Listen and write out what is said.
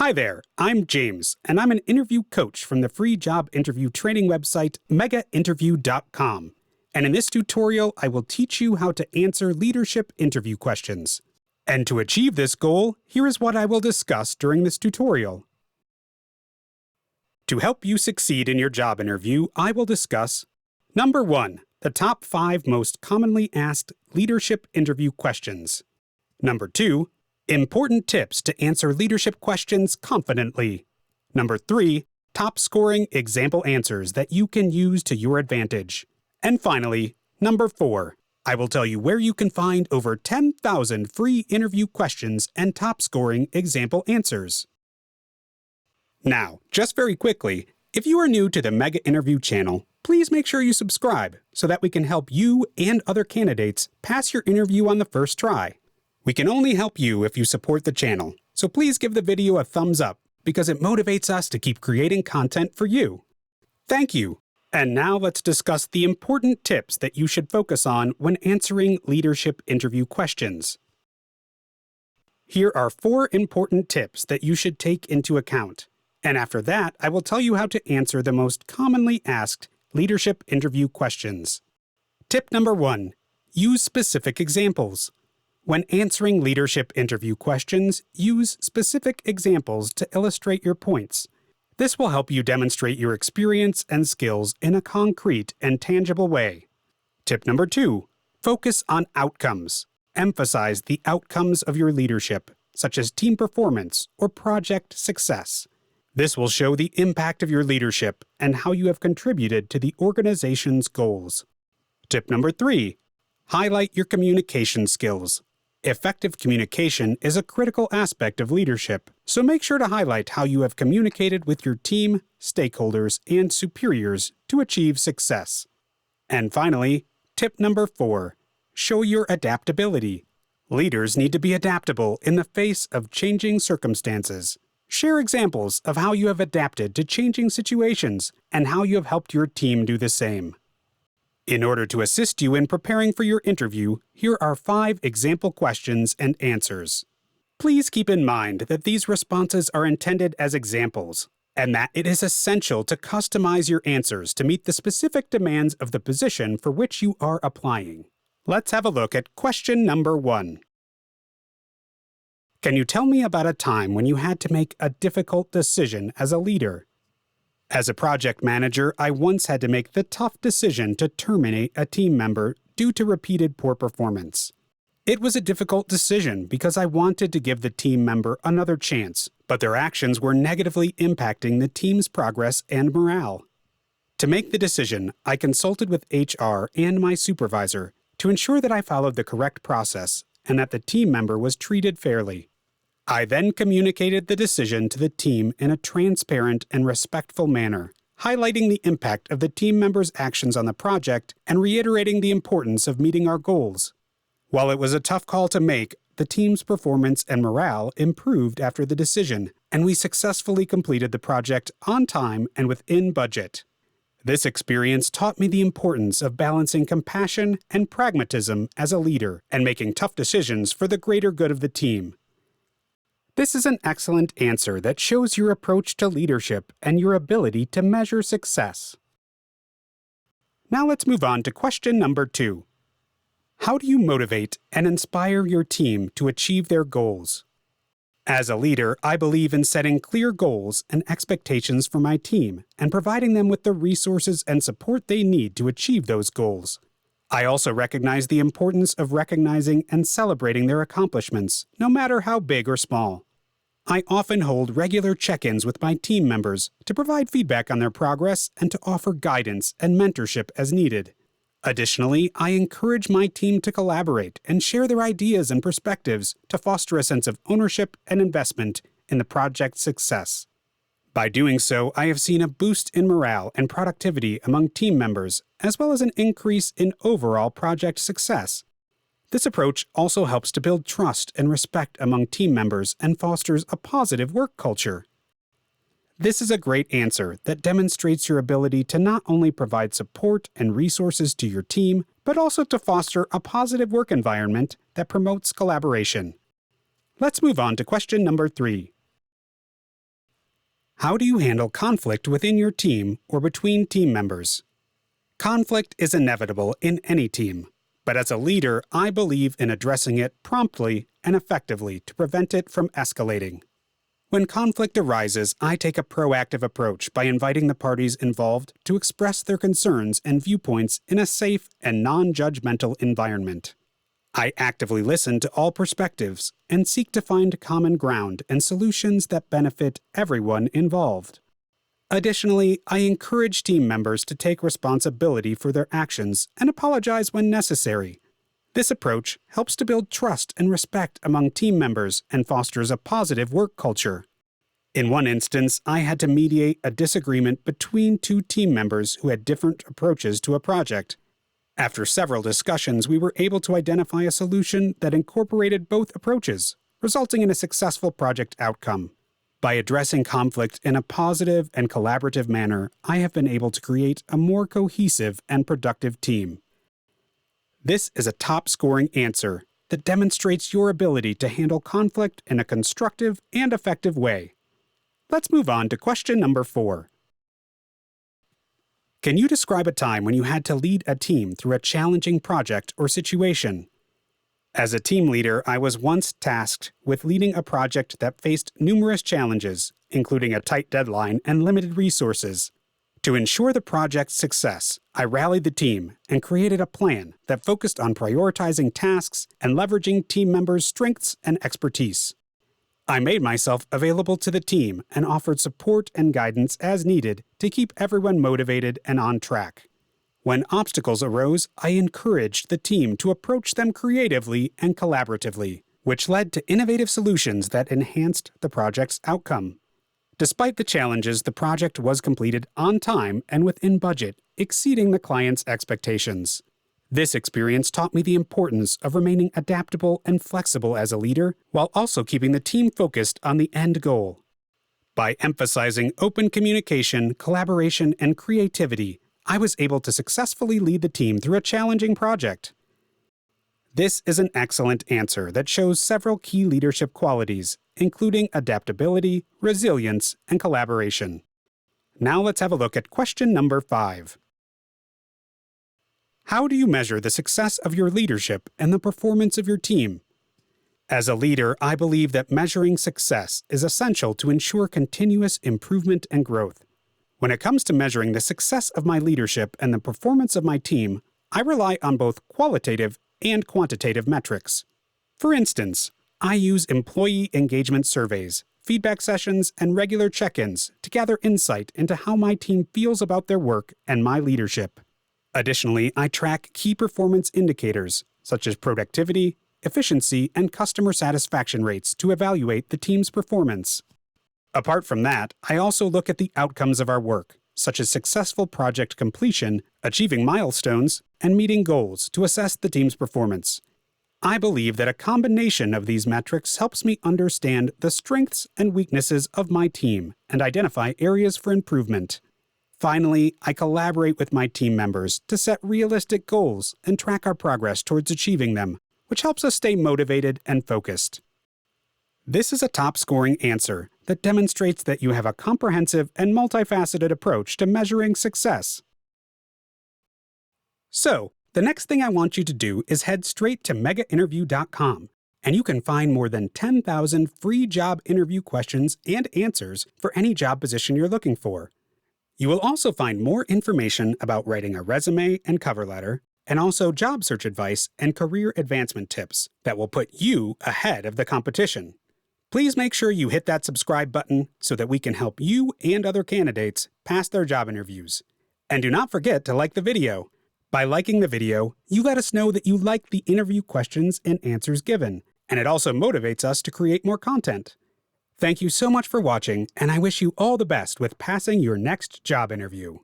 Hi there, I'm James, and I'm an interview coach from the free job interview training website megainterview.com. And in this tutorial, I will teach you how to answer leadership interview questions. And to achieve this goal, here is what I will discuss during this tutorial. To help you succeed in your job interview, I will discuss Number 1. The top 5 most commonly asked leadership interview questions. Number 2. Important tips to answer leadership questions confidently. Number 3. Top-scoring example answers that you can use to your advantage. And finally, Number 4. I will tell you where you can find over 10,000 free interview questions and top-scoring example answers. Now, just very quickly, if you are new to the Mega Interview channel, please make sure you subscribe so that we can help you and other candidates pass your interview on the first try. We can only help you if you support the channel, so please give the video a thumbs up because it motivates us to keep creating content for you. Thank you! And now let's discuss the important tips that you should focus on when answering leadership interview questions. Here are 4 important tips that you should take into account. And after that, I will tell you how to answer the most commonly asked leadership interview questions. Tip number 1. Use specific examples. When answering leadership interview questions, use specific examples to illustrate your points. This will help you demonstrate your experience and skills in a concrete and tangible way. Tip number 2. Focus on outcomes. Emphasize the outcomes of your leadership, such as team performance or project success. This will show the impact of your leadership and how you have contributed to the organization's goals. Tip number 3. Highlight your communication skills. Effective communication is a critical aspect of leadership, so make sure to highlight how you have communicated with your team, stakeholders, and superiors to achieve success. And finally, tip number 4. Show your adaptability. Leaders need to be adaptable in the face of changing circumstances. Share examples of how you have adapted to changing situations and how you have helped your team do the same. In order to assist you in preparing for your interview, here are 5 example questions and answers. Please keep in mind that these responses are intended as examples, and that it is essential to customize your answers to meet the specific demands of the position for which you are applying. Let's have a look at question number 1. Can you tell me about a time when you had to make a difficult decision as a leader? As a project manager, I once had to make the tough decision to terminate a team member due to repeated poor performance. It was a difficult decision because I wanted to give the team member another chance, but their actions were negatively impacting the team's progress and morale. To make the decision, I consulted with HR and my supervisor to ensure that I followed the correct process and that the team member was treated fairly. I then communicated the decision to the team in a transparent and respectful manner, highlighting the impact of the team member's actions on the project and reiterating the importance of meeting our goals. While it was a tough call to make, the team's performance and morale improved after the decision, and we successfully completed the project on time and within budget. This experience taught me the importance of balancing compassion and pragmatism as a leader and making tough decisions for the greater good of the team. This is an excellent answer that shows your approach to leadership and your ability to measure success. Now let's move on to question number 2. How do you motivate and inspire your team to achieve their goals? As a leader, I believe in setting clear goals and expectations for my team and providing them with the resources and support they need to achieve those goals. I also recognize the importance of recognizing and celebrating their accomplishments, no matter how big or small. I often hold regular check-ins with my team members to provide feedback on their progress and to offer guidance and mentorship as needed. Additionally, I encourage my team to collaborate and share their ideas and perspectives to foster a sense of ownership and investment in the project's success. By doing so, I have seen a boost in morale and productivity among team members, as well as an increase in overall project success. This approach also helps to build trust and respect among team members and fosters a positive work culture. This is a great answer that demonstrates your ability to not only provide support and resources to your team, but also to foster a positive work environment that promotes collaboration. Let's move on to question number 3. How do you handle conflict within your team or between team members? Conflict is inevitable in any team, but as a leader, I believe in addressing it promptly and effectively to prevent it from escalating. When conflict arises, I take a proactive approach by inviting the parties involved to express their concerns and viewpoints in a safe and non-judgmental environment. I actively listen to all perspectives and seek to find common ground and solutions that benefit everyone involved. Additionally, I encourage team members to take responsibility for their actions and apologize when necessary. This approach helps to build trust and respect among team members and fosters a positive work culture. In one instance, I had to mediate a disagreement between two team members who had different approaches to a project. After several discussions, we were able to identify a solution that incorporated both approaches, resulting in a successful project outcome. By addressing conflict in a positive and collaborative manner, I have been able to create a more cohesive and productive team. This is a top-scoring answer that demonstrates your ability to handle conflict in a constructive and effective way. Let's move on to question number 4. Can you describe a time when you had to lead a team through a challenging project or situation? As a team leader, I was once tasked with leading a project that faced numerous challenges, including a tight deadline and limited resources. To ensure the project's success, I rallied the team and created a plan that focused on prioritizing tasks and leveraging team members' strengths and expertise. I made myself available to the team and offered support and guidance as needed to keep everyone motivated and on track. When obstacles arose, I encouraged the team to approach them creatively and collaboratively, which led to innovative solutions that enhanced the project's outcome. Despite the challenges, the project was completed on time and within budget, exceeding the client's expectations. This experience taught me the importance of remaining adaptable and flexible as a leader, while also keeping the team focused on the end goal. By emphasizing open communication, collaboration, and creativity, I was able to successfully lead the team through a challenging project. This is an excellent answer that shows several key leadership qualities, including adaptability, resilience, and collaboration. Now let's have a look at question number 5. How do you measure the success of your leadership and the performance of your team? As a leader, I believe that measuring success is essential to ensure continuous improvement and growth. When it comes to measuring the success of my leadership and the performance of my team, I rely on both qualitative and quantitative metrics. For instance, I use employee engagement surveys, feedback sessions, and regular check-ins to gather insight into how my team feels about their work and my leadership. Additionally, I track key performance indicators, such as productivity, efficiency, and customer satisfaction rates to evaluate the team's performance. Apart from that, I also look at the outcomes of our work, such as successful project completion, achieving milestones, and meeting goals to assess the team's performance. I believe that a combination of these metrics helps me understand the strengths and weaknesses of my team and identify areas for improvement. Finally, I collaborate with my team members to set realistic goals and track our progress towards achieving them, which helps us stay motivated and focused. This is a top-scoring answer that demonstrates that you have a comprehensive and multifaceted approach to measuring success. So, the next thing I want you to do is head straight to megainterview.com, and you can find more than 10,000 free job interview questions and answers for any job position you're looking for. You will also find more information about writing a resume and cover letter, and also job search advice and career advancement tips that will put you ahead of the competition. Please make sure you hit that subscribe button so that we can help you and other candidates pass their job interviews. And do not forget to like the video. By liking the video, you let us know that you like the interview questions and answers given, and it also motivates us to create more content. Thank you so much for watching, and I wish you all the best with passing your next job interview.